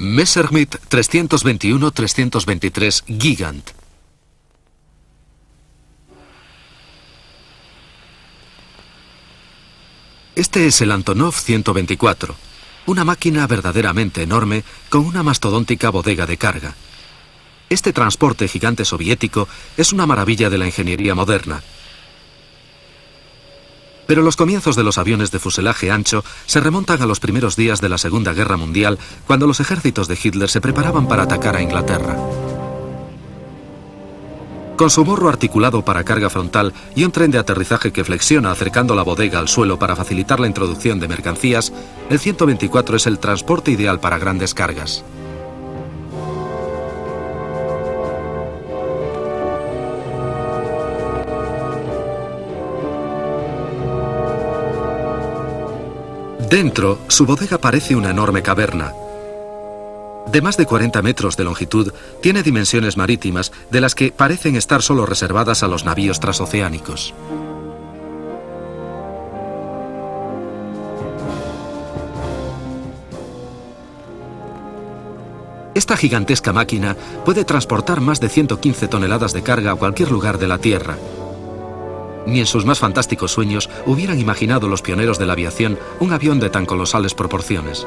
Messerschmitt 321-323 Gigant. Este es el Antonov 124, una máquina verdaderamente enorme con una mastodóntica bodega de carga. Este transporte gigante soviético es una maravilla de la ingeniería moderna. Pero los comienzos de los aviones de fuselaje ancho se remontan a los primeros días de la Segunda Guerra Mundial, cuando los ejércitos de Hitler se preparaban para atacar a Inglaterra. Con su morro articulado para carga frontal y un tren de aterrizaje que flexiona acercando la bodega al suelo para facilitar la introducción de mercancías, el 124 es el transporte ideal para grandes cargas. Dentro, su bodega parece una enorme caverna. De más de 40 metros de longitud, tiene dimensiones marítimas de las que parecen estar solo reservadas a los navíos transoceánicos. Esta gigantesca máquina puede transportar más de 115 toneladas de carga a cualquier lugar de la Tierra. Ni en sus más fantásticos sueños hubieran imaginado los pioneros de la aviación un avión de tan colosales proporciones.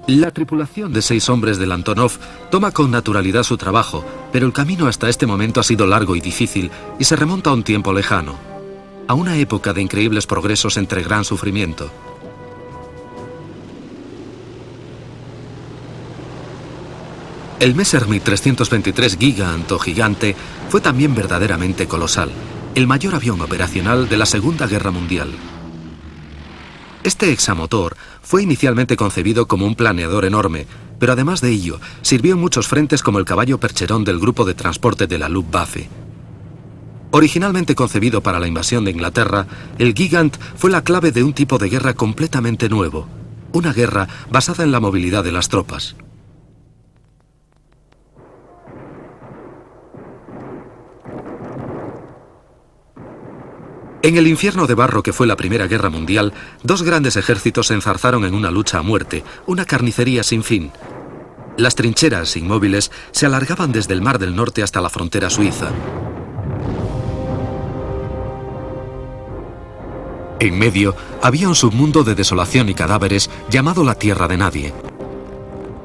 La tripulación de 6 hombres del Antonov toma con naturalidad su trabajo, pero el camino hasta este momento ha sido largo y difícil y se remonta a un tiempo lejano, a una época de increíbles progresos entre gran sufrimiento. El Messerschmitt 323 Gigant o Gigante fue también verdaderamente colosal, el mayor avión operacional de la Segunda Guerra Mundial. Este hexamotor fue inicialmente concebido como un planeador enorme, pero además de ello, sirvió en muchos frentes como el caballo percherón del grupo de transporte de la Luftwaffe. Originalmente concebido para la invasión de Inglaterra, el Gigant fue la clave de un tipo de guerra completamente nuevo, una guerra basada en la movilidad de las tropas. En el infierno de barro que fue la Primera Guerra Mundial, 2 grandes ejércitos se enzarzaron en una lucha a muerte, una carnicería sin fin. Las trincheras inmóviles se alargaban desde el Mar del Norte hasta la frontera suiza. En medio había un submundo de desolación y cadáveres llamado la Tierra de Nadie.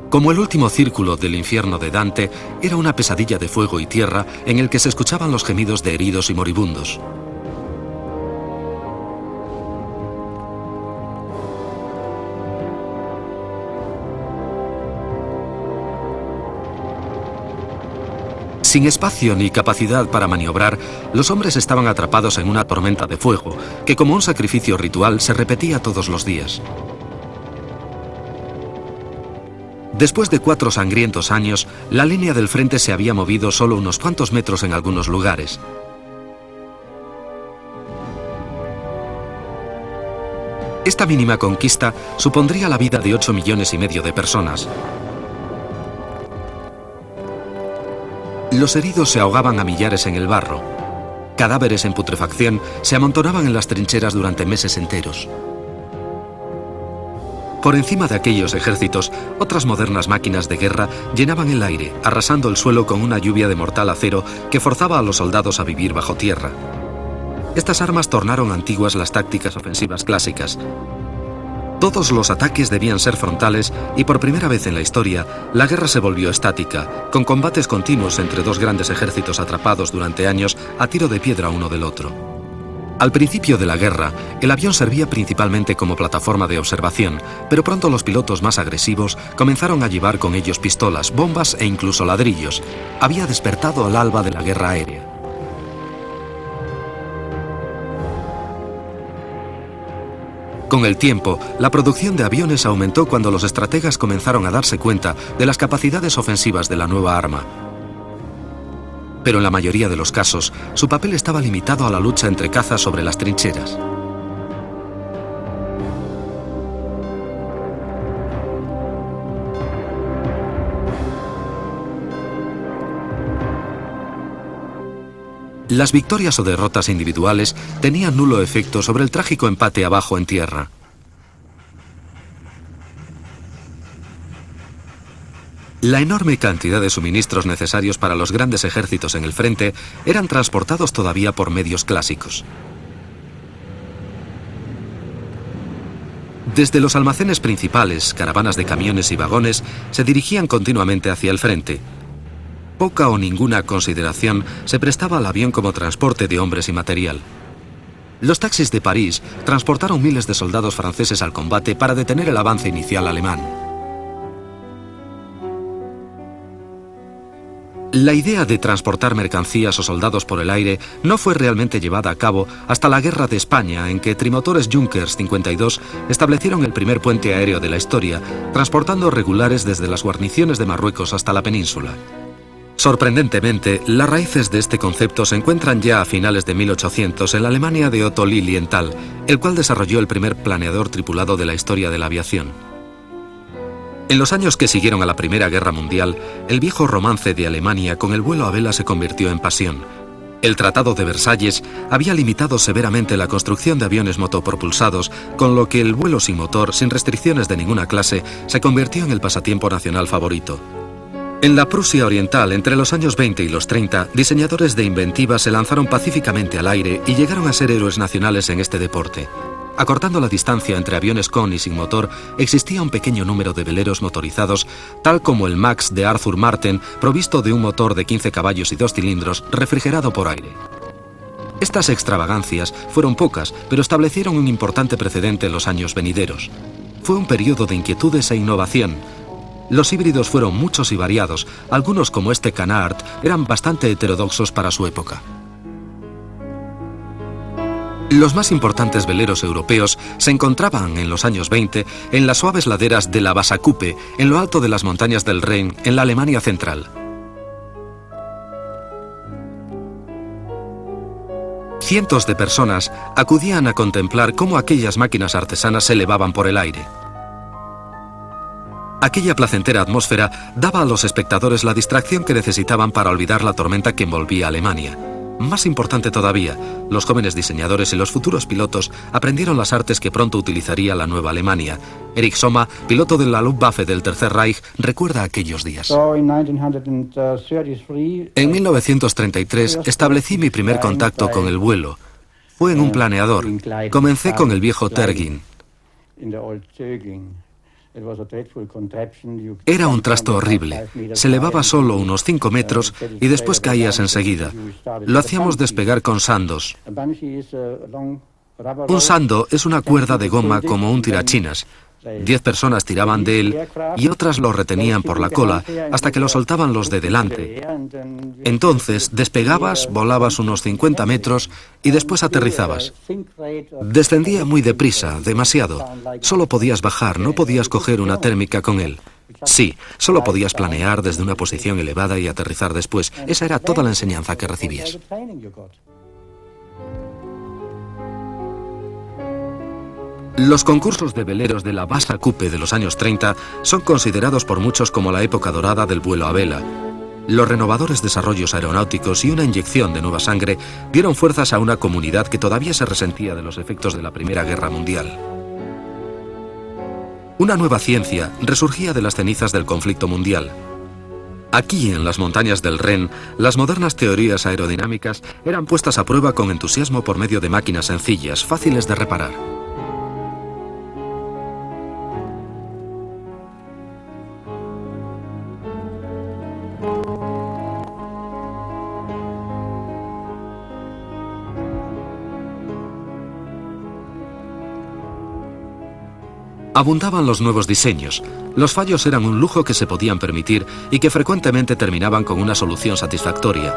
Como el último círculo del infierno de Dante, era una pesadilla de fuego y tierra en el que se escuchaban los gemidos de heridos y moribundos. Sin espacio ni capacidad para maniobrar, los hombres estaban atrapados en una tormenta de fuego, que como un sacrificio ritual se repetía todos los días. Después de 4 sangrientos años, la línea del frente se había movido solo unos cuantos metros en algunos lugares. Esta mínima conquista supondría la vida de 8,5 millones de personas. Los heridos se ahogaban a millares en el barro. Cadáveres en putrefacción se amontonaban en las trincheras durante meses enteros. Por encima de aquellos ejércitos, otras modernas máquinas de guerra llenaban el aire, arrasando el suelo con una lluvia de mortal acero que forzaba a los soldados a vivir bajo tierra. Estas armas tornaron antiguas las tácticas ofensivas clásicas. Todos los ataques debían ser frontales y por primera vez en la historia, la guerra se volvió estática, con combates continuos entre 2 grandes ejércitos atrapados durante años a tiro de piedra uno del otro. Al principio de la guerra, el avión servía principalmente como plataforma de observación, pero pronto los pilotos más agresivos comenzaron a llevar con ellos pistolas, bombas e incluso ladrillos. Había despertado al alba de la guerra aérea. Con el tiempo, la producción de aviones aumentó cuando los estrategas comenzaron a darse cuenta de las capacidades ofensivas de la nueva arma. Pero en la mayoría de los casos, su papel estaba limitado a la lucha entre cazas sobre las trincheras. Las victorias o derrotas individuales tenían nulo efecto sobre el trágico empate abajo en tierra. La enorme cantidad de suministros necesarios para los grandes ejércitos en el frente eran transportados todavía por medios clásicos. Desde los almacenes principales, caravanas de camiones y vagones se dirigían continuamente hacia el frente. Poca o ninguna consideración se prestaba al avión como transporte de hombres y material. Los taxis de París transportaron miles de soldados franceses al combate para detener el avance inicial alemán. La idea de transportar mercancías o soldados por el aire no fue realmente llevada a cabo hasta la Guerra de España, en que trimotores Junkers 52 establecieron el primer puente aéreo de la historia, transportando regulares desde las guarniciones de Marruecos hasta la península. Sorprendentemente, las raíces de este concepto se encuentran ya a finales de 1800 en la Alemania de Otto Lilienthal, el cual desarrolló el primer planeador tripulado de la historia de la aviación. En los años que siguieron a la Primera Guerra Mundial, el viejo romance de Alemania con el vuelo a vela se convirtió en pasión. El Tratado de Versalles había limitado severamente la construcción de aviones motopropulsados, con lo que el vuelo sin motor, sin restricciones de ninguna clase, se convirtió en el pasatiempo nacional favorito. En la Prusia Oriental, entre los años 20 y los 30, diseñadores de inventiva se lanzaron pacíficamente al aire y llegaron a ser héroes nacionales en este deporte. Acortando la distancia entre aviones con y sin motor, existía un pequeño número de veleros motorizados, tal como el Max de Arthur Martin, provisto de un motor de 15 caballos y 2 cilindros, refrigerado por aire. Estas extravagancias fueron pocas, pero establecieron un importante precedente en los años venideros. Fue un periodo de inquietudes e innovación. Los híbridos fueron muchos y variados, algunos como este Canard eran bastante heterodoxos para su época. Los más importantes veleros europeos se encontraban en los años 20 en las suaves laderas de la Wasserkuppe, en lo alto de las montañas del Rin, en la Alemania central. Cientos de personas acudían a contemplar cómo aquellas máquinas artesanas se elevaban por el aire. Aquella placentera atmósfera daba a los espectadores la distracción que necesitaban para olvidar la tormenta que envolvía a Alemania. Más importante todavía, los jóvenes diseñadores y los futuros pilotos aprendieron las artes que pronto utilizaría la nueva Alemania. Erich Sommer, piloto de la Luftwaffe del Tercer Reich, recuerda aquellos días. En 1933 establecí mi primer contacto con el vuelo. Fue en un planeador. Comencé con el viejo Tergin. Era un trasto horrible. Se elevaba solo unos 5 metros y después caías enseguida. Lo hacíamos despegar con sandos. Un sando es una cuerda de goma como un tirachinas. 10 personas tiraban de él y otras lo retenían por la cola hasta que lo soltaban los de delante. Entonces despegabas, volabas unos 50 metros y después aterrizabas. Descendía muy deprisa, demasiado. Solo podías bajar, no podías coger una térmica con él. Sí, solo podías planear desde una posición elevada y aterrizar después. Esa era toda la enseñanza que recibías. Los concursos de veleros de la Wasserkuppe de los años 30 son considerados por muchos como la época dorada del vuelo a vela. Los renovadores desarrollos aeronáuticos y una inyección de nueva sangre dieron fuerzas a una comunidad que todavía se resentía de los efectos de la Primera Guerra Mundial. Una nueva ciencia resurgía de las cenizas del conflicto mundial. Aquí, en las montañas del Rin, las modernas teorías aerodinámicas eran puestas a prueba con entusiasmo por medio de máquinas sencillas, fáciles de reparar. Abundaban los nuevos diseños. Los fallos eran un lujo que se podían permitir y que frecuentemente terminaban con una solución satisfactoria.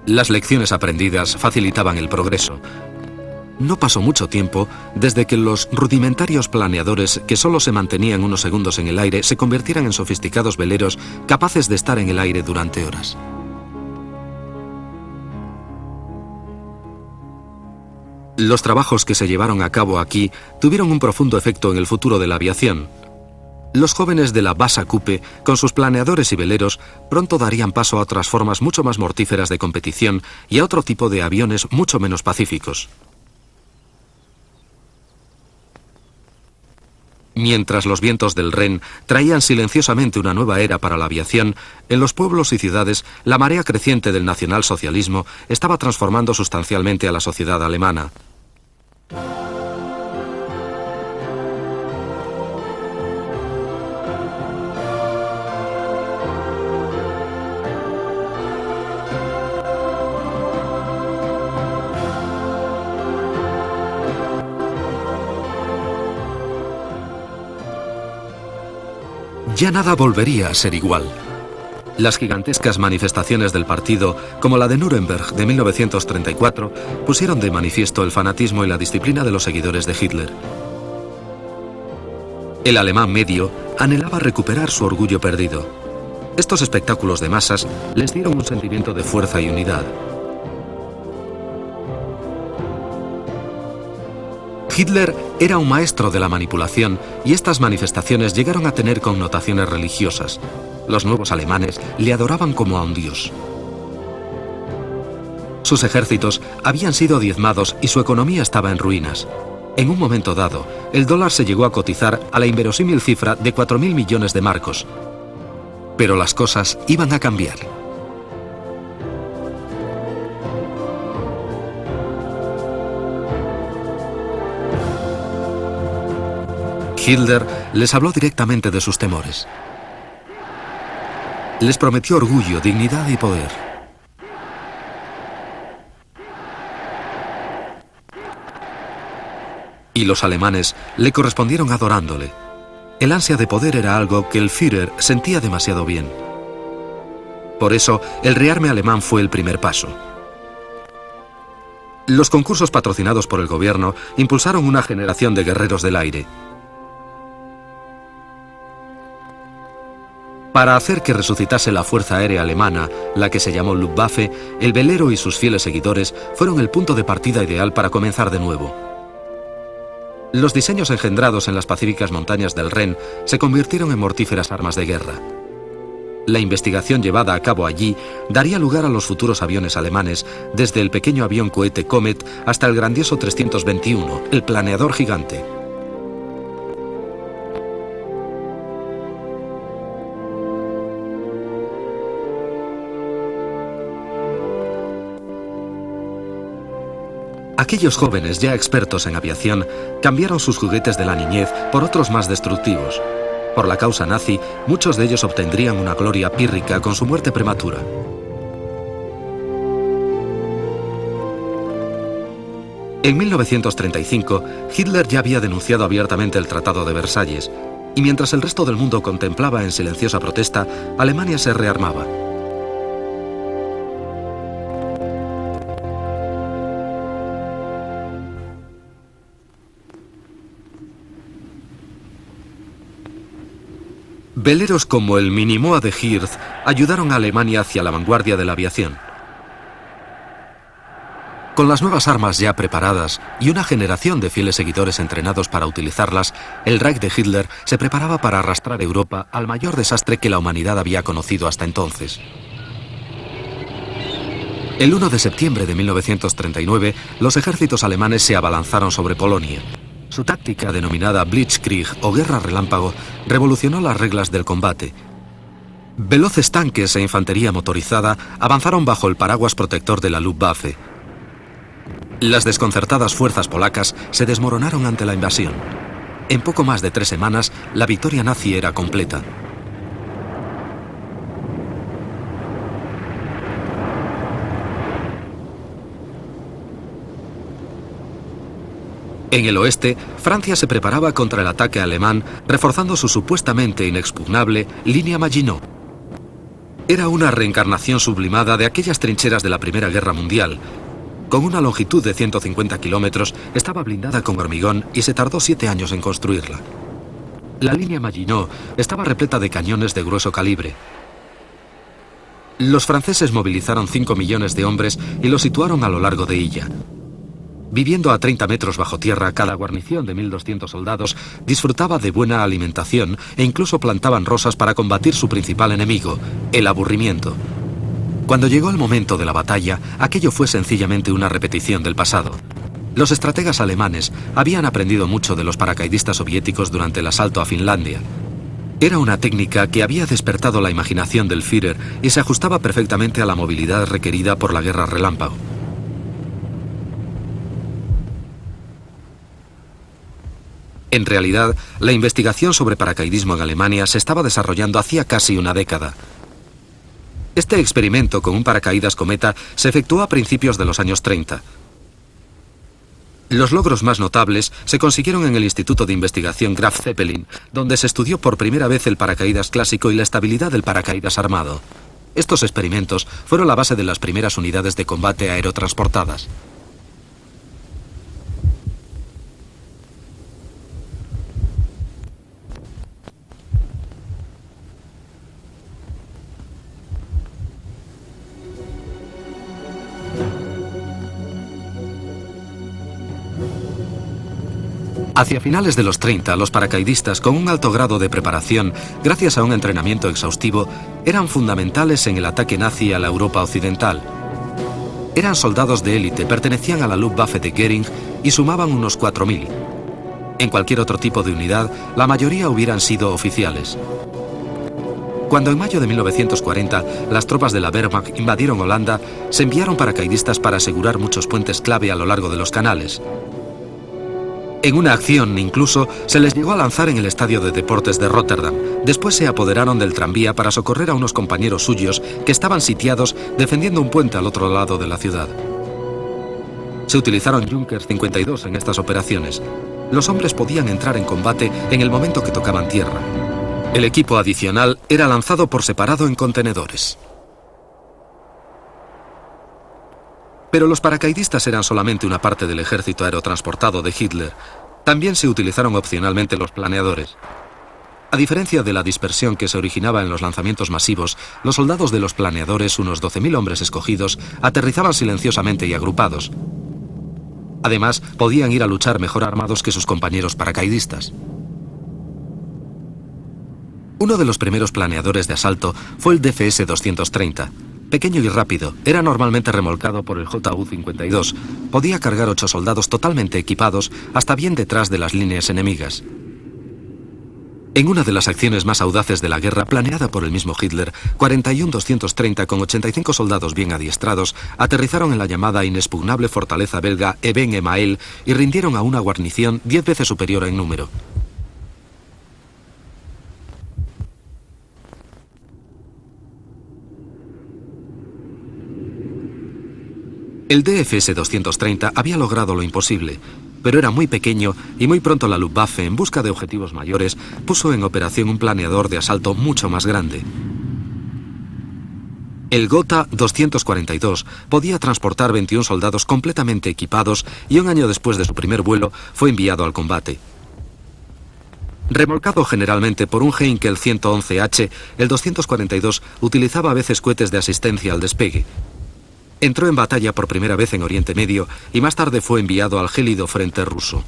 Las lecciones aprendidas facilitaban el progreso. No pasó mucho tiempo desde que los rudimentarios planeadores que solo se mantenían unos segundos en el aire se convirtieran en sofisticados veleros capaces de estar en el aire durante horas. Los trabajos que se llevaron a cabo aquí tuvieron un profundo efecto en el futuro de la aviación. Los jóvenes de la Wasserkuppe, con sus planeadores y veleros, pronto darían paso a otras formas mucho más mortíferas de competición y a otro tipo de aviones mucho menos pacíficos. Mientras los vientos del Ren traían silenciosamente una nueva era para la aviación, en los pueblos y ciudades la marea creciente del nacionalsocialismo estaba transformando sustancialmente a la sociedad alemana. Ya nada volvería a ser igual. Las gigantescas manifestaciones del partido, como la de Nuremberg de 1934, pusieron de manifiesto el fanatismo y la disciplina de los seguidores de Hitler. El alemán medio anhelaba recuperar su orgullo perdido. Estos espectáculos de masas les dieron un sentimiento de fuerza y unidad. Hitler era un maestro de la manipulación y estas manifestaciones llegaron a tener connotaciones religiosas. Los nuevos alemanes le adoraban como a un dios. Sus ejércitos habían sido diezmados y su economía estaba en ruinas. En un momento dado, el dólar se llegó a cotizar a la inverosímil cifra de 4.000 millones de marcos. Pero las cosas iban a cambiar. Hitler les habló directamente de sus temores. Les prometió orgullo, dignidad y poder. Y los alemanes le correspondieron adorándole. El ansia de poder era algo que el Führer sentía demasiado bien. Por eso, el rearme alemán fue el primer paso. Los concursos patrocinados por el gobierno impulsaron una generación de guerreros del aire. Para hacer que resucitase la Fuerza Aérea Alemana, la que se llamó Luftwaffe, el velero y sus fieles seguidores fueron el punto de partida ideal para comenzar de nuevo. Los diseños engendrados en las pacíficas montañas del Ren se convirtieron en mortíferas armas de guerra. La investigación llevada a cabo allí daría lugar a los futuros aviones alemanes, desde el pequeño avión cohete Comet hasta el grandioso 321, el planeador gigante. Aquellos jóvenes ya expertos en aviación cambiaron sus juguetes de la niñez por otros más destructivos. Por la causa nazi, muchos de ellos obtendrían una gloria pírrica con su muerte prematura. En 1935, Hitler ya había denunciado abiertamente el Tratado de Versalles, y mientras el resto del mundo contemplaba en silenciosa protesta, Alemania se rearmaba. Veleros como el Minimoa de Hirth ayudaron a Alemania hacia la vanguardia de la aviación. Con las nuevas armas ya preparadas y una generación de fieles seguidores entrenados para utilizarlas, el Reich de Hitler se preparaba para arrastrar a Europa al mayor desastre que la humanidad había conocido hasta entonces. El 1 de septiembre de 1939, los ejércitos alemanes se abalanzaron sobre Polonia. Su táctica, denominada Blitzkrieg o guerra relámpago, revolucionó las reglas del combate. Veloces tanques e infantería motorizada avanzaron bajo el paraguas protector de la Luftwaffe. Las desconcertadas fuerzas polacas se desmoronaron ante la invasión. En poco más de 3 semanas, la victoria nazi era completa. En el oeste, Francia se preparaba contra el ataque alemán, reforzando su supuestamente inexpugnable línea Maginot. Era una reencarnación sublimada de aquellas trincheras de la Primera Guerra Mundial. Con una longitud de 150 kilómetros, estaba blindada con hormigón y se tardó 7 años en construirla. La línea Maginot estaba repleta de cañones de grueso calibre. Los franceses movilizaron 5 millones de hombres y los situaron a lo largo de ella. Viviendo a 30 metros bajo tierra, cada guarnición de 1.200 soldados disfrutaba de buena alimentación e incluso plantaban rosas para combatir su principal enemigo, el aburrimiento. Cuando llegó el momento de la batalla, aquello fue sencillamente una repetición del pasado. Los estrategas alemanes habían aprendido mucho de los paracaidistas soviéticos durante el asalto a Finlandia. Era una técnica que había despertado la imaginación del Führer y se ajustaba perfectamente a la movilidad requerida por la guerra relámpago. En realidad, la investigación sobre paracaidismo en Alemania se estaba desarrollando hacía casi una década. Este experimento con un paracaídas cometa se efectuó a principios de los años 30. Los logros más notables se consiguieron en el Instituto de Investigación Graf Zeppelin, donde se estudió por primera vez el paracaídas clásico y la estabilidad del paracaídas armado. Estos experimentos fueron la base de las primeras unidades de combate aerotransportadas. Hacia finales de los 30, los paracaidistas, con un alto grado de preparación, gracias a un entrenamiento exhaustivo, eran fundamentales en el ataque nazi a la Europa occidental. Eran soldados de élite, pertenecían a la Luftwaffe de Göring y sumaban unos 4.000. En cualquier otro tipo de unidad, la mayoría hubieran sido oficiales. Cuando en mayo de 1940 las tropas de la Wehrmacht invadieron Holanda, se enviaron paracaidistas para asegurar muchos puentes clave a lo largo de los canales. En una acción, incluso, se les llegó a lanzar en el estadio de deportes de Rotterdam. Después se apoderaron del tranvía para socorrer a unos compañeros suyos que estaban sitiados defendiendo un puente al otro lado de la ciudad. Se utilizaron Junkers 52 en estas operaciones. Los hombres podían entrar en combate en el momento que tocaban tierra. El equipo adicional era lanzado por separado en contenedores. Pero los paracaidistas eran solamente una parte del ejército aerotransportado de Hitler. También se utilizaron opcionalmente los planeadores. A diferencia de la dispersión que se originaba en los lanzamientos masivos, los soldados de los planeadores, unos 12.000 hombres escogidos, aterrizaban silenciosamente y agrupados. Además, podían ir a luchar mejor armados que sus compañeros paracaidistas. Uno de los primeros planeadores de asalto fue el DFS-230. Pequeño y rápido, era normalmente remolcado por el JU-52. Podía cargar 8 soldados totalmente equipados hasta bien detrás de las líneas enemigas. En una de las acciones más audaces de la guerra, planeada por el mismo Hitler, 41-230 con 85 soldados bien adiestrados aterrizaron en la llamada inexpugnable fortaleza belga Eben-Emael y rindieron a una guarnición 10 veces superior en número. El DFS-230 había logrado lo imposible, pero era muy pequeño y muy pronto la Luftwaffe, en busca de objetivos mayores, puso en operación un planeador de asalto mucho más grande. El Gotha 242 podía transportar 21 soldados completamente equipados y un año después de su primer vuelo fue enviado al combate. Remolcado generalmente por un Heinkel 111H, el 242 utilizaba a veces cohetes de asistencia al despegue. Entró en batalla por primera vez en Oriente Medio y más tarde fue enviado al gélido frente ruso.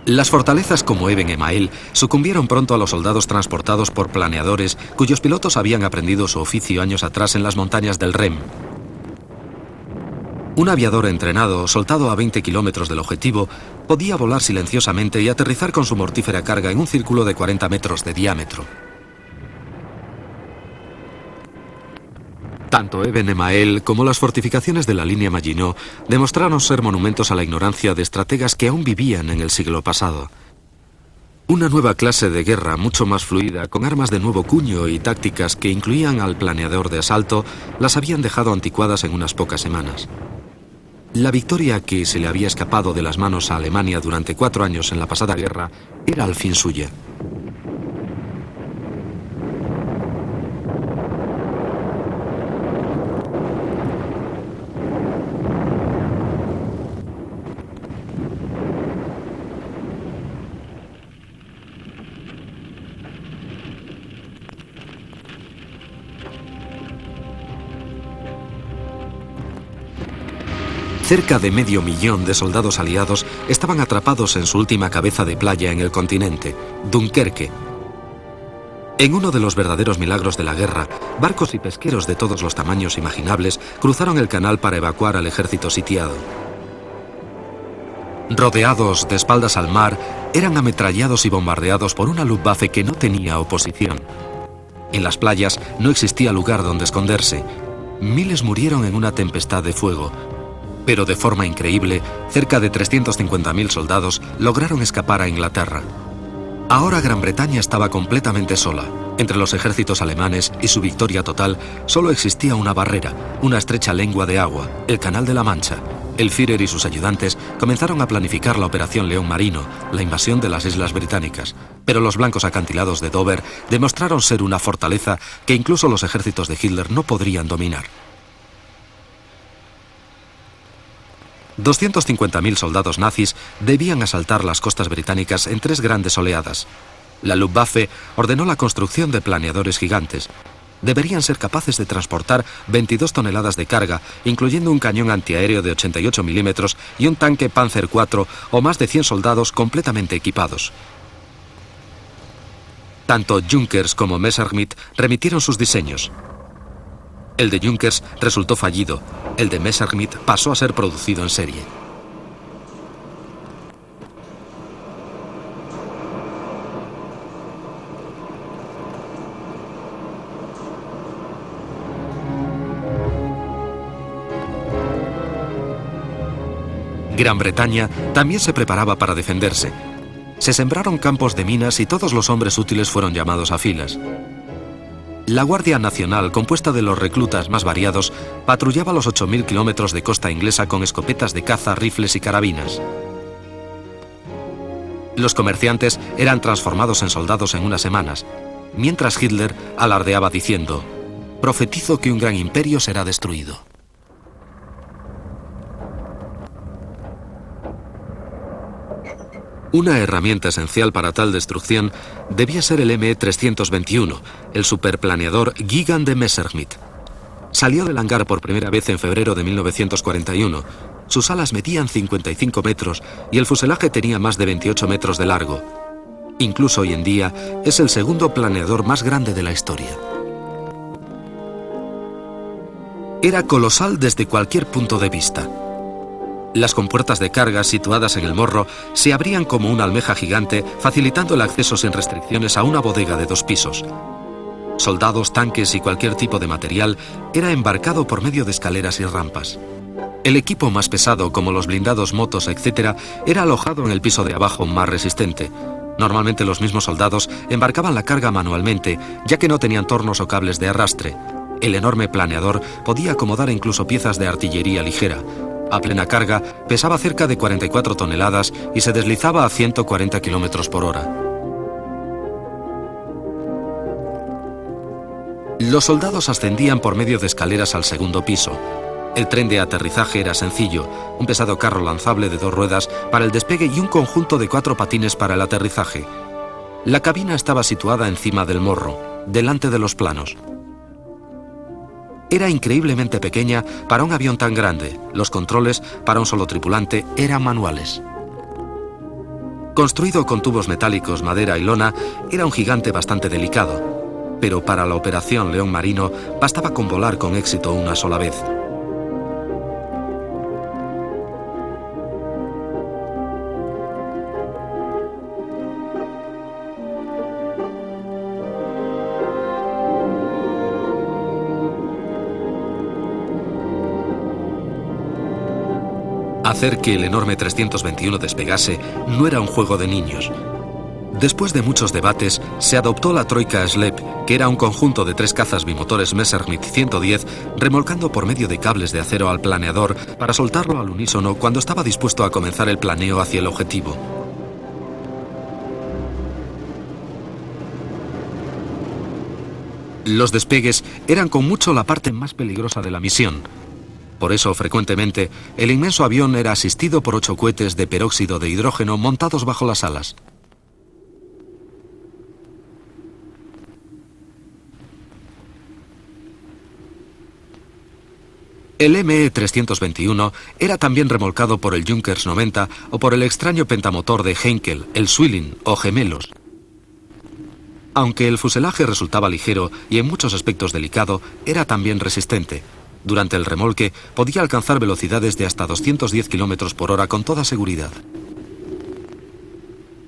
Las fortalezas como Eben-Emael sucumbieron pronto a los soldados transportados por planeadores cuyos pilotos habían aprendido su oficio años atrás en las montañas del Rem. Un aviador entrenado, soltado a 20 kilómetros del objetivo, podía volar silenciosamente y aterrizar con su mortífera carga en un círculo de 40 metros de diámetro. Tanto Eben-Emael como las fortificaciones de la línea Maginot demostraron ser monumentos a la ignorancia de estrategas que aún vivían en el siglo pasado. Una nueva clase de guerra mucho más fluida, con armas de nuevo cuño y tácticas que incluían al planeador de asalto, las habían dejado anticuadas en unas pocas semanas. La victoria que se le había escapado de las manos a Alemania durante 4 años en la pasada guerra era al fin suya. Cerca de 500.000 de soldados aliados estaban atrapados en su última cabeza de playa en el continente, Dunkerque. En uno de los verdaderos milagros de la guerra, barcos y pesqueros de todos los tamaños imaginables cruzaron el canal para evacuar al ejército sitiado. Rodeados de espaldas al mar, eran ametrallados y bombardeados por una Luftwaffe que no tenía oposición. En las playas no existía lugar donde esconderse. Miles murieron en una tempestad de fuego. Pero de forma increíble, cerca de 350.000 soldados lograron escapar a Inglaterra. Ahora Gran Bretaña estaba completamente sola. Entre los ejércitos alemanes y su victoria total, solo existía una barrera, una estrecha lengua de agua, el Canal de la Mancha. El Führer y sus ayudantes comenzaron a planificar la Operación León Marino, la invasión de las Islas Británicas. Pero los blancos acantilados de Dover demostraron ser una fortaleza que incluso los ejércitos de Hitler no podrían dominar. 250.000 soldados nazis debían asaltar las costas británicas en 3 grandes oleadas. La Luftwaffe ordenó la construcción de planeadores gigantes. Deberían ser capaces de transportar 22 toneladas de carga, incluyendo un cañón antiaéreo de 88 milímetros y un tanque Panzer IV o más de 100 soldados completamente equipados. Tanto Junkers como Messerschmitt remitieron sus diseños. El de Junkers resultó fallido. El de Messerschmitt pasó a ser producido en serie. Gran Bretaña también se preparaba para defenderse. Se sembraron campos de minas y todos los hombres útiles fueron llamados a filas. La Guardia Nacional, compuesta de los reclutas más variados, patrullaba los 8.000 kilómetros de costa inglesa con escopetas de caza, rifles y carabinas. Los comerciantes eran transformados en soldados en unas semanas, mientras Hitler alardeaba diciendo: «Profetizo que un gran imperio será destruido». Una herramienta esencial para tal destrucción debía ser el ME-321, el superplaneador Gigant de Messerschmitt. Salió del hangar por primera vez en febrero de 1941. Sus alas medían 55 metros y el fuselaje tenía más de 28 metros de largo. Incluso hoy en día es el segundo planeador más grande de la historia. Era colosal desde cualquier punto de vista. Las compuertas de carga situadas en el morro se abrían como una almeja gigante, facilitando el acceso sin restricciones a una bodega de 2 pisos. Soldados, tanques y cualquier tipo de material era embarcado por medio de escaleras y rampas. El equipo más pesado, como los blindados, motos, etc., era alojado en el piso de abajo más resistente. Normalmente los mismos soldados embarcaban la carga manualmente, ya que no tenían tornos o cables de arrastre. El enorme planeador podía acomodar incluso piezas de artillería ligera. A plena carga, pesaba cerca de 44 toneladas y se deslizaba a 140 kilómetros por hora. Los soldados ascendían por medio de escaleras al segundo piso. El tren de aterrizaje era sencillo, un pesado carro lanzable de 2 ruedas para el despegue y un conjunto de 4 patines para el aterrizaje. La cabina estaba situada encima del morro, delante de los planos. Era increíblemente pequeña para un avión tan grande. Los controles, para un solo tripulante, eran manuales. Construido con tubos metálicos, madera y lona, era un gigante bastante delicado. Pero para la Operación León Marino bastaba con volar con éxito una sola vez. Hacer que el enorme 321 despegase no era un juego de niños. Después de muchos debates, se adoptó la Troika Slep, que era un conjunto de 3 cazas bimotores Messerschmitt 110, remolcando por medio de cables de acero al planeador para soltarlo al unísono cuando estaba dispuesto a comenzar el planeo hacia el objetivo. Los despegues eran con mucho la parte más peligrosa de la misión. Por eso, frecuentemente, el inmenso avión era asistido por 8 cohetes de peróxido de hidrógeno montados bajo las alas. El ME-321 era también remolcado por el Junkers 90 o por el extraño pentamotor de Heinkel, el Zwilling o Gemelos. Aunque el fuselaje resultaba ligero y en muchos aspectos delicado, era también resistente. Durante el remolque podía alcanzar velocidades de hasta 210 km por hora con toda seguridad.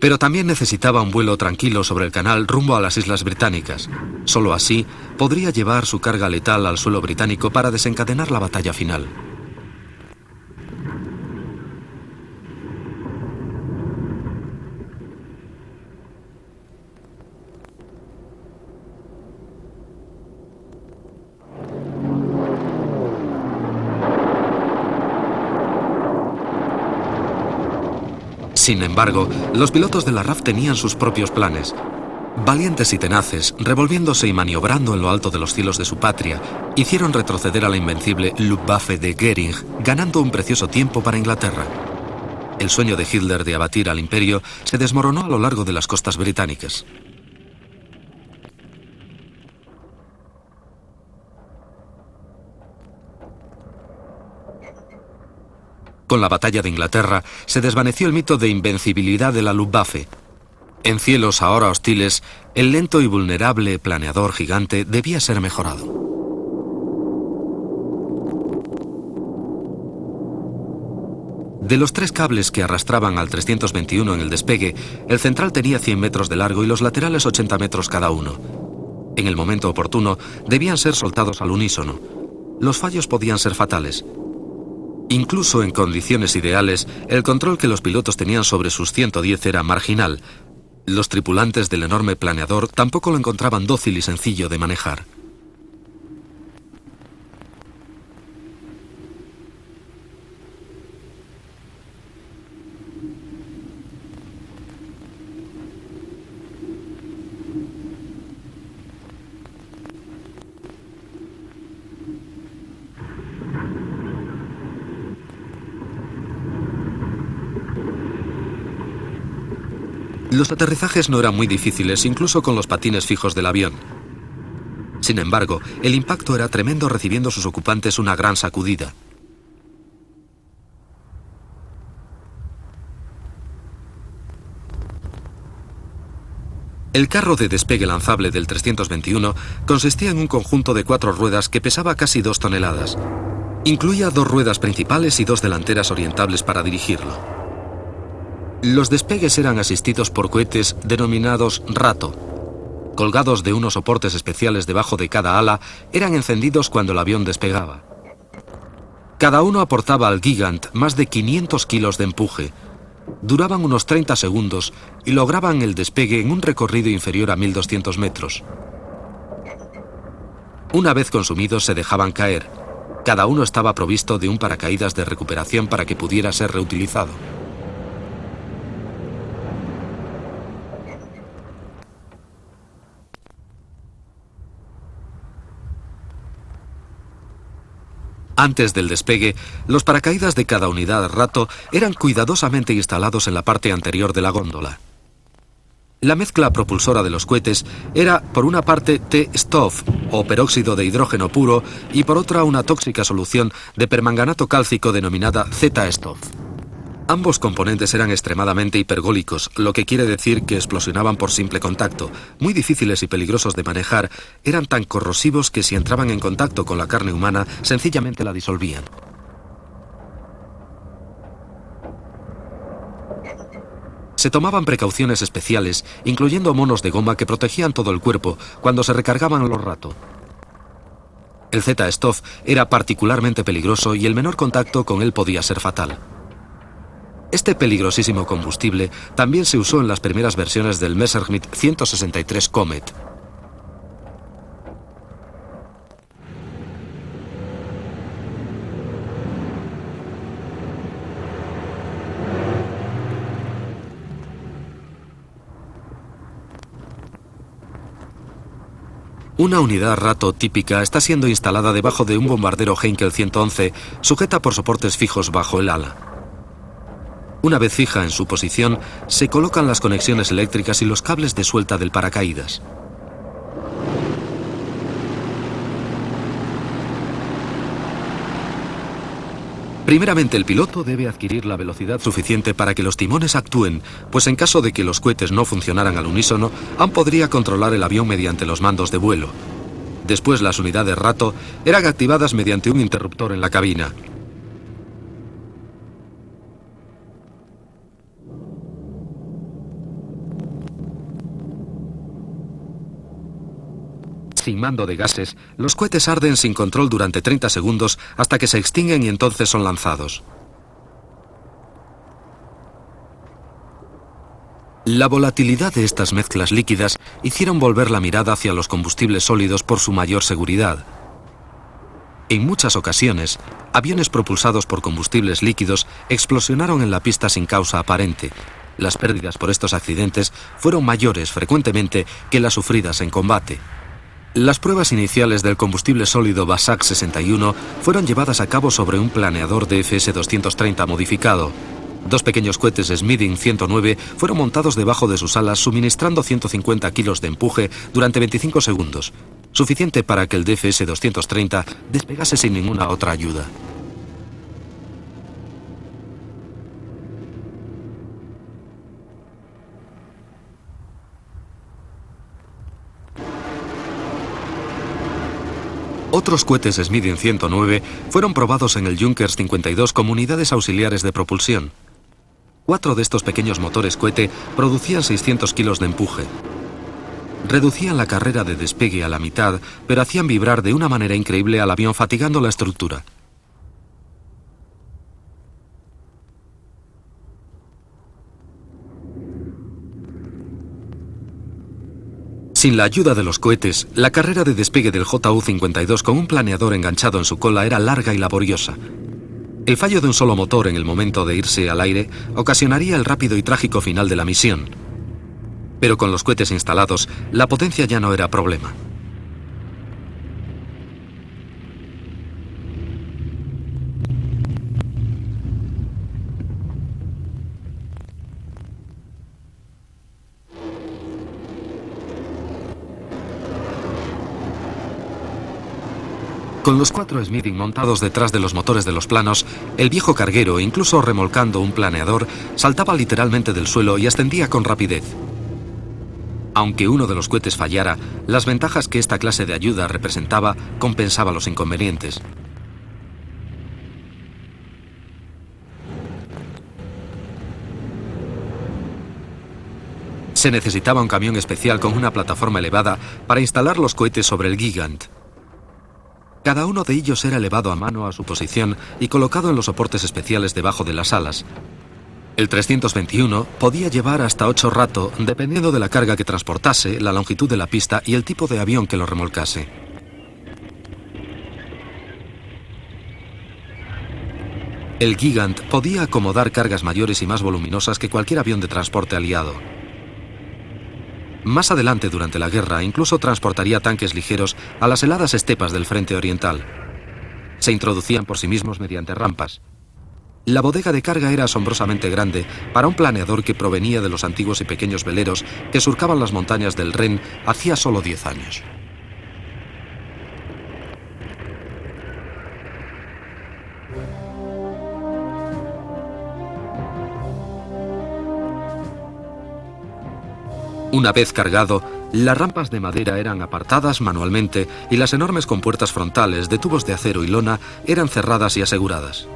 Pero también necesitaba un vuelo tranquilo sobre el canal rumbo a las Islas Británicas. Solo así podría llevar su carga letal al suelo británico para desencadenar la batalla final. Sin embargo, los pilotos de la RAF tenían sus propios planes. Valientes y tenaces, revolviéndose y maniobrando en lo alto de los cielos de su patria, hicieron retroceder a la invencible Luftwaffe de Göring, ganando un precioso tiempo para Inglaterra. El sueño de Hitler de abatir al imperio se desmoronó a lo largo de las costas británicas. Con la batalla de Inglaterra se desvaneció el mito de invencibilidad de la Luftwaffe. En cielos ahora hostiles, el lento y vulnerable planeador gigante debía ser mejorado. De los 3 cables que arrastraban al 321 en el despegue, el central tenía 100 metros de largo y los laterales 80 metros cada uno. En el momento oportuno, debían ser soltados al unísono. Los fallos podían ser fatales. Incluso en condiciones ideales, el control que los pilotos tenían sobre sus 110 era marginal. Los tripulantes del enorme planeador tampoco lo encontraban dócil y sencillo de manejar. Los aterrizajes no eran muy difíciles, incluso con los patines fijos del avión. Sin embargo, el impacto era tremendo, recibiendo sus ocupantes una gran sacudida. El carro de despegue lanzable del 321 consistía en un conjunto de 4 ruedas que pesaba casi 2 toneladas. Incluía 2 ruedas principales y 2 delanteras orientables para dirigirlo. Los despegues eran asistidos por cohetes denominados Rato. Colgados de unos soportes especiales debajo de cada ala, eran encendidos cuando el avión despegaba. Cada uno aportaba al Gigant más de 500 kilos de empuje. Duraban unos 30 segundos y lograban el despegue en un recorrido inferior a 1200 metros. Una vez consumidos se dejaban caer. Cada uno estaba provisto de un paracaídas de recuperación para que pudiera ser reutilizado. Antes del despegue, los paracaídas de cada unidad Rato eran cuidadosamente instalados en la parte anterior de la góndola. La mezcla propulsora de los cohetes era, por una parte, T-Stoff, o peróxido de hidrógeno puro, y por otra una tóxica solución de permanganato cálcico denominada Z-Stoff. Ambos componentes eran extremadamente hipergólicos, lo que quiere decir que explosionaban por simple contacto. Muy difíciles y peligrosos de manejar, eran tan corrosivos que si entraban en contacto con la carne humana, sencillamente la disolvían. Se tomaban precauciones especiales, incluyendo monos de goma que protegían todo el cuerpo cuando se recargaban los Rato. El Z-Stoff era particularmente peligroso y el menor contacto con él podía ser fatal. Este peligrosísimo combustible también se usó en las primeras versiones del Messerschmitt 163 Comet. Una unidad Rato típica está siendo instalada debajo de un bombardero Heinkel 111, sujeta por soportes fijos bajo el ala. Una vez fija en su posición, se colocan las conexiones eléctricas y los cables de suelta del paracaídas. Primeramente, el piloto debe adquirir la velocidad suficiente para que los timones actúen, pues en caso de que los cohetes no funcionaran al unísono, aún podría controlar el avión mediante los mandos de vuelo. Después, las unidades Rato eran activadas mediante un interruptor en la cabina. Sin mando de gases, los cohetes arden sin control durante 30 segundos hasta que se extinguen y entonces son lanzados. La volatilidad de estas mezclas líquidas hicieron volver la mirada hacia los combustibles sólidos por su mayor seguridad. En muchas ocasiones, aviones propulsados por combustibles líquidos explosionaron en la pista sin causa aparente. Las pérdidas por estos accidentes fueron mayores frecuentemente que las sufridas en combate. Las pruebas iniciales del combustible sólido Basak 61 fueron llevadas a cabo sobre un planeador DFS-230 modificado. Dos pequeños cohetes Smithing 109 fueron montados debajo de sus alas suministrando 150 kilos de empuje durante 25 segundos, suficiente para que el DFS-230 despegase sin ninguna otra ayuda. Otros cohetes Smithing 109 fueron probados en el Junkers 52 como unidades auxiliares de propulsión. 4 de estos pequeños motores cohete producían 600 kilos de empuje. Reducían la carrera de despegue a la mitad, pero hacían vibrar de una manera increíble al avión, fatigando la estructura. Sin la ayuda de los cohetes, la carrera de despegue del JU-52 con un planeador enganchado en su cola era larga y laboriosa. El fallo de un solo motor en el momento de irse al aire ocasionaría el rápido y trágico final de la misión. Pero con los cohetes instalados, la potencia ya no era problema. Con los 4 Smithing montados detrás de los motores de los planos, el viejo carguero, incluso remolcando un planeador, saltaba literalmente del suelo y ascendía con rapidez. Aunque uno de los cohetes fallara, las ventajas que esta clase de ayuda representaba compensaba los inconvenientes. Se necesitaba un camión especial con una plataforma elevada para instalar los cohetes sobre el Gigant. Cada uno de ellos era elevado a mano a su posición y colocado en los soportes especiales debajo de las alas. El 321 podía llevar hasta 8 Rato, dependiendo de la carga que transportase, la longitud de la pista y el tipo de avión que lo remolcase. El Gigant podía acomodar cargas mayores y más voluminosas que cualquier avión de transporte aliado. Más adelante, durante la guerra, incluso transportaría tanques ligeros a las heladas estepas del frente oriental. Se introducían por sí mismos mediante rampas. La bodega de carga era asombrosamente grande para un planeador que provenía de los antiguos y pequeños veleros que surcaban las montañas del Ren hacía solo 10 años. Una vez cargado, las rampas de madera eran apartadas manualmente y las enormes compuertas frontales de tubos de acero y lona eran cerradas y aseguradas.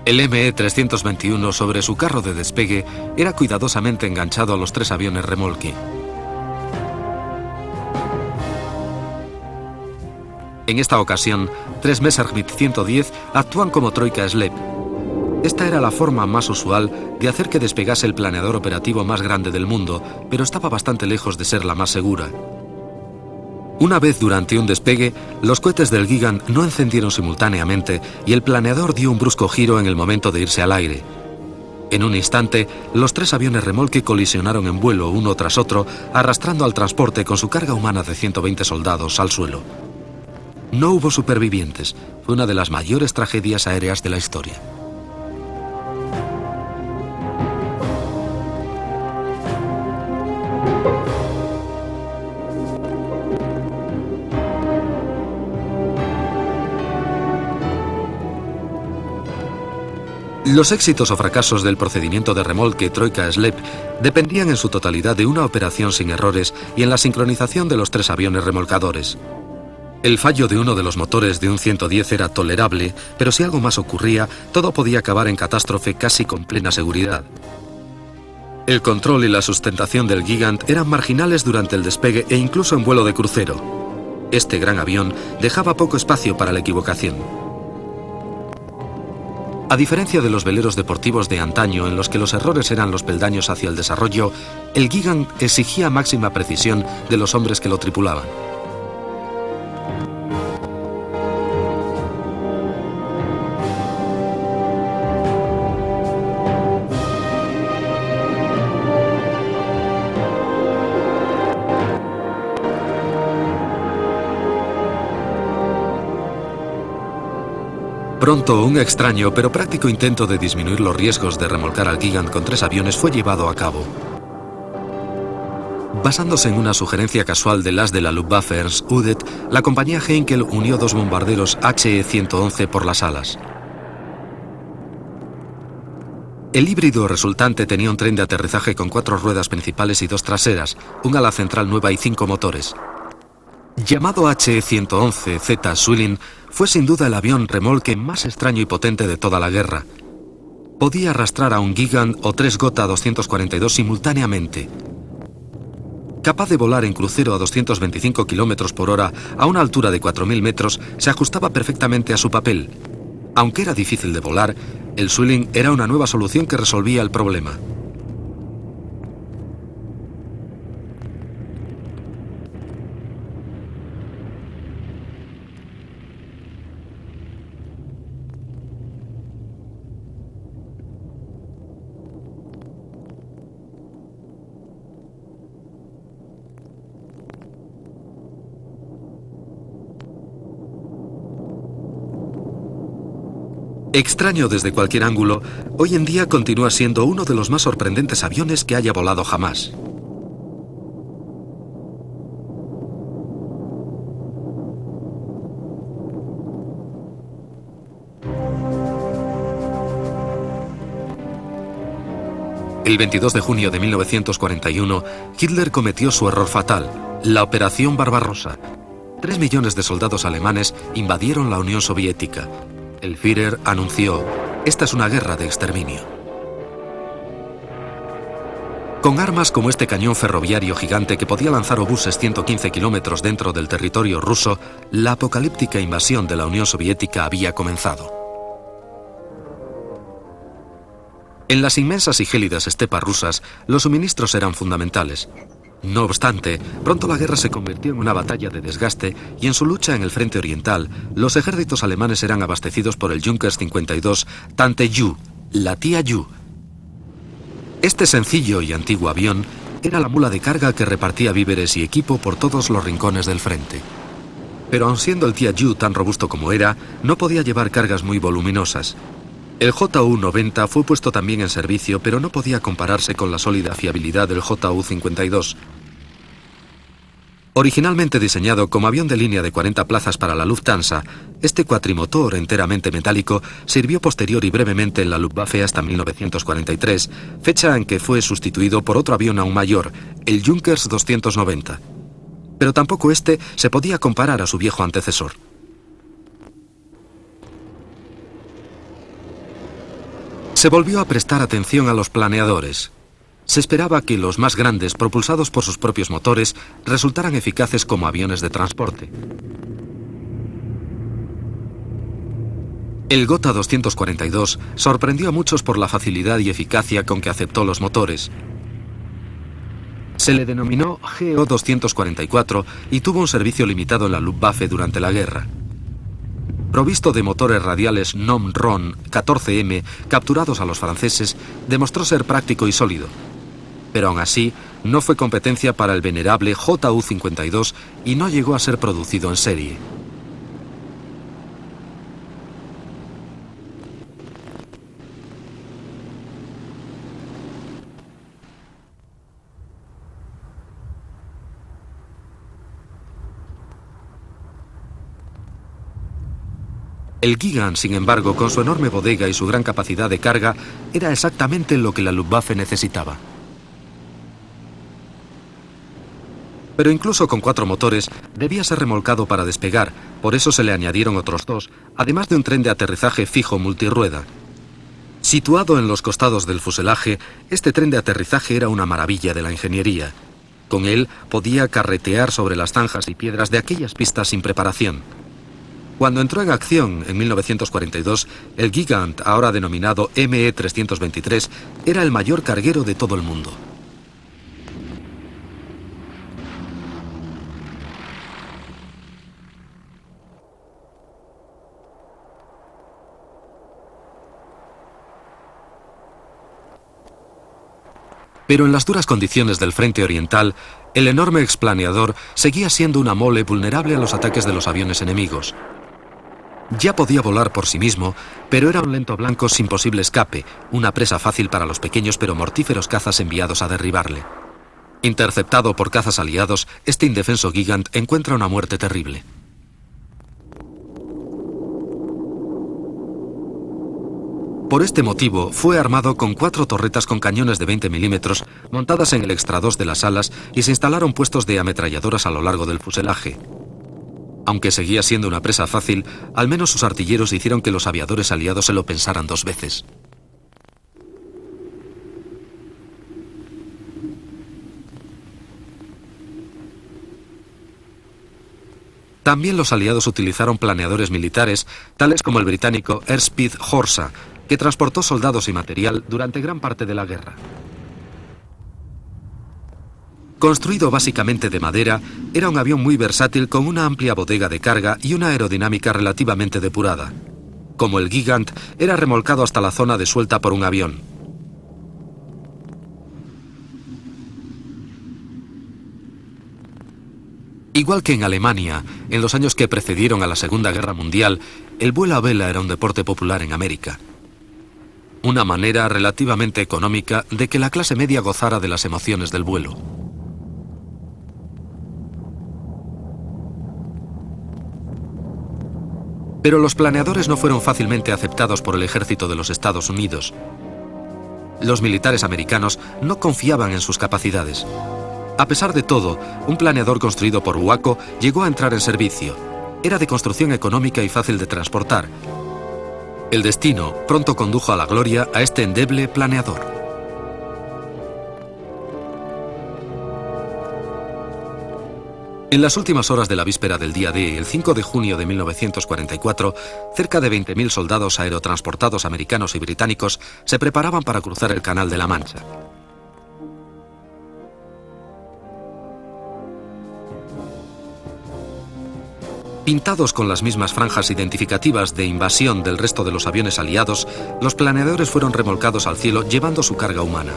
El ME-321 sobre su carro de despegue era cuidadosamente enganchado a los 3 aviones remolque. En esta ocasión, 3 Messerschmitt 110 actúan como troika SLEP. Esta era la forma más usual de hacer que despegase el planeador operativo más grande del mundo, pero estaba bastante lejos de ser la más segura. Una vez durante un despegue, los cohetes del Gigant no encendieron simultáneamente y el planeador dio un brusco giro en el momento de irse al aire. En un instante, los 3 aviones remolque colisionaron en vuelo uno tras otro, arrastrando al transporte con su carga humana de 120 soldados al suelo. No hubo supervivientes. Fue una de las mayores tragedias aéreas de la historia. Los éxitos o fracasos del procedimiento de remolque Troika-Slep dependían en su totalidad de una operación sin errores y en la sincronización de los 3 aviones remolcadores. El fallo de uno de los motores de un 110 era tolerable, pero si algo más ocurría, todo podía acabar en catástrofe casi con plena seguridad. El control y la sustentación del Gigant eran marginales durante el despegue e incluso en vuelo de crucero. Este gran avión dejaba poco espacio para la equivocación. A diferencia de los veleros deportivos de antaño en los que los errores eran los peldaños hacia el desarrollo, el Gigant exigía máxima precisión de los hombres que lo tripulaban. Pronto, un extraño pero práctico intento de disminuir los riesgos de remolcar al Gigant con 3 aviones fue llevado a cabo. Basándose en una sugerencia casual del as de la Luftwaffe Ernst Udet, la compañía Heinkel unió 2 bombarderos HE-111 por las alas. El híbrido resultante tenía un tren de aterrizaje con 4 ruedas principales y 2 traseras, un ala central nueva y 5 motores. Llamado HE-111 Z Zwilling, fue sin duda el avión remolque más extraño y potente de toda la guerra. Podía arrastrar a un Gigant o 3 Gotha 242 simultáneamente. Capaz de volar en crucero a 225 km por hora a una altura de 4.000 metros, se ajustaba perfectamente a su papel. Aunque era difícil de volar, el Zwilling era una nueva solución que resolvía el problema. Extraño desde cualquier ángulo, hoy en día continúa siendo uno de los más sorprendentes aviones que haya volado jamás. El 22 de junio de 1941, Hitler cometió su error fatal, la Operación Barbarossa. 3 millones de soldados alemanes invadieron la Unión Soviética. El Führer anunció: esta es una guerra de exterminio. Con armas como este cañón ferroviario gigante que podía lanzar obuses 115 kilómetros dentro del territorio ruso, la apocalíptica invasión de la Unión Soviética había comenzado. En las inmensas y gélidas estepas rusas, los suministros eran fundamentales. No obstante, pronto la guerra se convirtió en una batalla de desgaste y en su lucha en el frente oriental, los ejércitos alemanes eran abastecidos por el Junkers 52 Tante Yu, la tía Yu. Este sencillo y antiguo avión era la mula de carga que repartía víveres y equipo por todos los rincones del frente. Pero aun siendo el tía Yu tan robusto como era, no podía llevar cargas muy voluminosas. El JU-90 fue puesto también en servicio, pero no podía compararse con la sólida fiabilidad del JU-52. Originalmente diseñado como avión de línea de 40 plazas para la Lufthansa, este cuatrimotor enteramente metálico sirvió posterior y brevemente en la Luftwaffe hasta 1943, fecha en que fue sustituido por otro avión aún mayor, el Junkers 290. Pero tampoco este se podía comparar a su viejo antecesor. Se volvió a prestar atención a los planeadores. Se esperaba que los más grandes, propulsados por sus propios motores, resultaran eficaces como aviones de transporte. El Gotha 242 sorprendió a muchos por la facilidad y eficacia con que aceptó los motores. Se le denominó GO 244 y tuvo un servicio limitado en la Luftwaffe durante la guerra. Provisto de motores radiales Nom-Ron 14M capturados a los franceses, demostró ser práctico y sólido. Pero aún así, no fue competencia para el venerable JU-52 y no llegó a ser producido en serie. El Gigant, sin embargo, con su enorme bodega y su gran capacidad de carga, era exactamente lo que la Luftwaffe necesitaba. Pero incluso con 4 motores, debía ser remolcado para despegar, por eso se le añadieron otros 2, además de un tren de aterrizaje fijo multirrueda. Situado en los costados del fuselaje, este tren de aterrizaje era una maravilla de la ingeniería. Con él podía carretear sobre las zanjas y piedras de aquellas pistas sin preparación. Cuando entró en acción en 1942, el Gigant, ahora denominado ME-323, era el mayor carguero de todo el mundo. Pero en las duras condiciones del frente oriental, el enorme explaneador seguía siendo una mole vulnerable a los ataques de los aviones enemigos. Ya podía volar por sí mismo, pero era un lento blanco sin posible escape, una presa fácil para los pequeños pero mortíferos cazas enviados a derribarle. Interceptado por cazas aliados, este indefenso Gigant encuentra una muerte terrible. Por este motivo, fue armado con 4 torretas con cañones de 20 milímetros montadas en el extradós de las alas y se instalaron puestos de ametralladoras a lo largo del fuselaje. Aunque seguía siendo una presa fácil, al menos sus artilleros hicieron que los aviadores aliados se lo pensaran 2 veces. También los aliados utilizaron planeadores militares, tales como el británico Airspeed Horsa, que transportó soldados y material durante gran parte de la guerra. Construido básicamente de madera, era un avión muy versátil con una amplia bodega de carga y una aerodinámica relativamente depurada. Como el Gigant, era remolcado hasta la zona de suelta por un avión. Igual que en Alemania, en los años que precedieron a la Segunda Guerra Mundial, el vuelo a vela era un deporte popular en América. Una manera relativamente económica de que la clase media gozara de las emociones del vuelo. Pero los planeadores no fueron fácilmente aceptados por el ejército de los Estados Unidos. Los militares americanos no confiaban en sus capacidades. A pesar de todo, un planeador construido por Waco llegó a entrar en servicio. Era de construcción económica y fácil de transportar. El destino pronto condujo a la gloria a este endeble planeador. En las últimas horas de la víspera del día D, el 5 de junio de 1944, cerca de 20.000 soldados aerotransportados americanos y británicos se preparaban para cruzar el Canal de la Mancha. Pintados con las mismas franjas identificativas de invasión del resto de los aviones aliados, los planeadores fueron remolcados al cielo llevando su carga humana.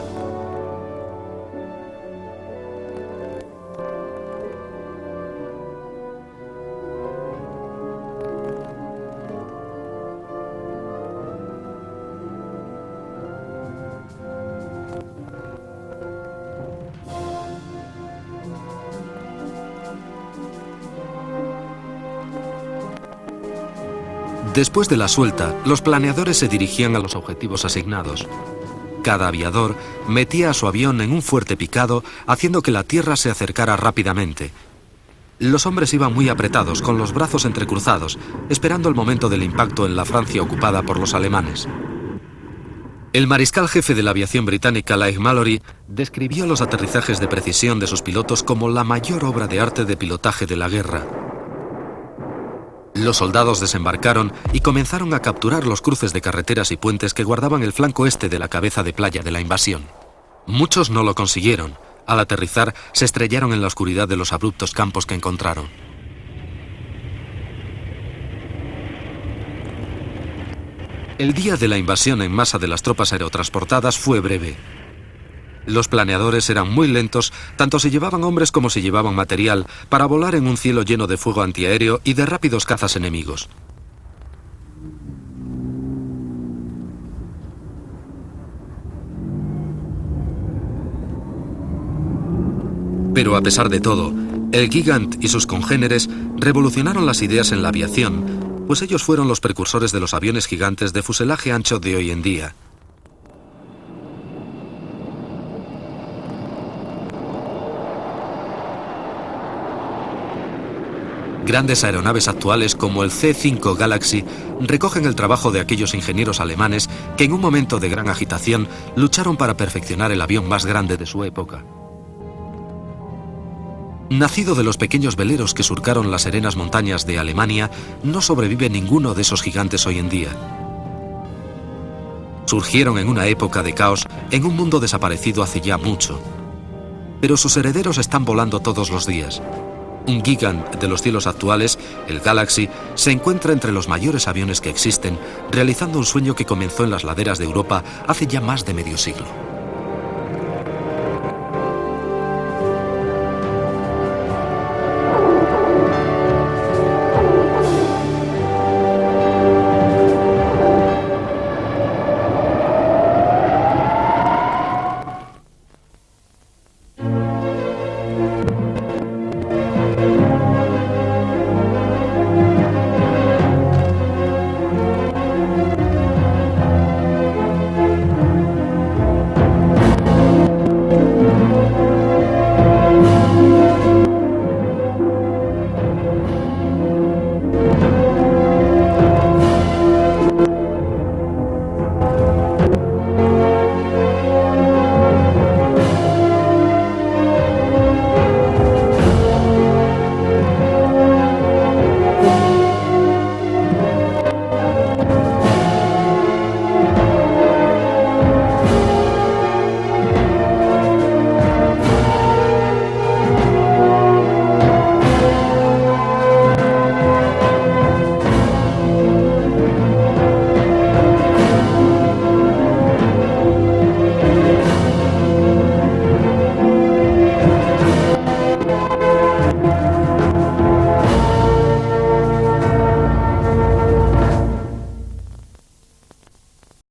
Después de la suelta, los planeadores se dirigían a los objetivos asignados. Cada aviador metía a su avión en un fuerte picado, haciendo que la tierra se acercara rápidamente. Los hombres iban muy apretados, con los brazos entrecruzados, esperando el momento del impacto en la Francia ocupada por los alemanes. El mariscal jefe de la aviación británica, Leigh Mallory, describió los aterrizajes de precisión de sus pilotos como la mayor obra de arte de pilotaje de la guerra. Los soldados desembarcaron y comenzaron a capturar los cruces de carreteras y puentes que guardaban el flanco este de la cabeza de playa de la invasión. Muchos no lo consiguieron. Al aterrizar, se estrellaron en la oscuridad de los abruptos campos que encontraron. El día de la invasión en masa de las tropas aerotransportadas fue breve. Los planeadores eran muy lentos, tanto si llevaban hombres como si llevaban material, para volar en un cielo lleno de fuego antiaéreo y de rápidos cazas enemigos. Pero a pesar de todo, el Gigant y sus congéneres revolucionaron las ideas en la aviación, pues ellos fueron los precursores de los aviones gigantes de fuselaje ancho de hoy en día. Grandes aeronaves actuales como el C-5 Galaxy recogen el trabajo de aquellos ingenieros alemanes que en un momento de gran agitación lucharon para perfeccionar el avión más grande de su época. Nacido de los pequeños veleros que surcaron las serenas montañas de Alemania, no sobrevive ninguno de esos gigantes hoy en día. Surgieron en una época de caos en un mundo desaparecido hace ya mucho. Pero sus herederos están volando todos los días. Un Gigant de los cielos actuales, el Galaxy, se encuentra entre los mayores aviones que existen, realizando un sueño que comenzó en las laderas de Europa hace ya más de medio siglo.